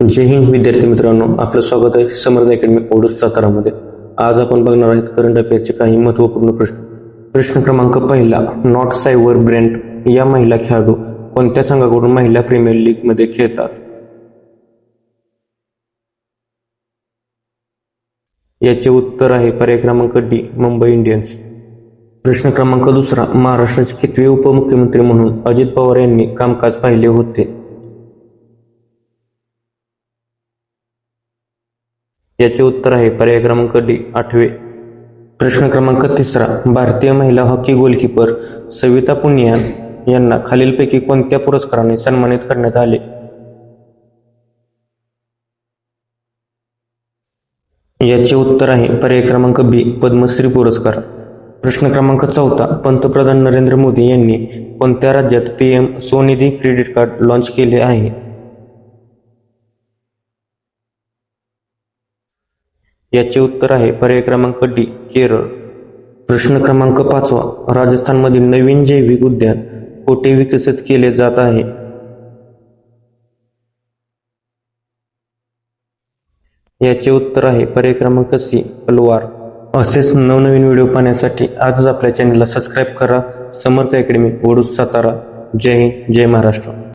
जय हिंद विद्यार्थी मित्रांनो, आपलं स्वागत आहे समर्थ अकॅडमी ओडूस सातारामध्ये. आज आपण बघणार आहेत करंट अफेअरचे काही महत्त्वपूर्ण प्रश्न. प्रश्न क्रमांक पहिला, नॉट सायवर ब्रँट या महिला खेळाडू कोणत्या संघाकडून महिला प्रीमियर लीग मध्ये खेळतात? याचे उत्तर आहे पर्याय क्रमांक डी, मुंबई इंडियन्स. प्रश्न क्रमांक दुसरा, महाराष्ट्राचे कितवे उपमुख्यमंत्री म्हणून अजित पवार यांनी कामकाज पाहिले होते? याचे उत्तर आहे पर्याय क्रमांक डी, 8वे. प्रश्न क्रमांक तिसरा, भारतीय महिला हॉकी गोलकीपर सविता पुनिया यांना खालीलपैकी कोणत्या पुरस्काराने सन्मानित करण्यात आले? याचे उत्तर आहे पर्याय क्रमांक बी, पद्मश्री पुरस्कार. प्रश्न क्रमांक चौथा, पंतप्रधान नरेंद्र मोदी यांनी कोणत्या राज्यात PM Svanidhi credit card launch केले आहे? याचे उत्तर आहे पर्याय क्रमांक डी, केरळ. प्रश्न क्रमांक पाचवा, राजस्थानमधील नवीन जैविक उद्यान कोठे विकसित केले जात आहे? याचे उत्तर आहे पर्याय क्रमांक सी, अलवार. असेच नवनवीन व्हिडिओ पाहण्यासाठी आजच आपल्या चॅनलला सबस्क्राईब करा. समर्थ अकॅडमी ओडूस सातारा. जय हिंद, जय महाराष्ट्र.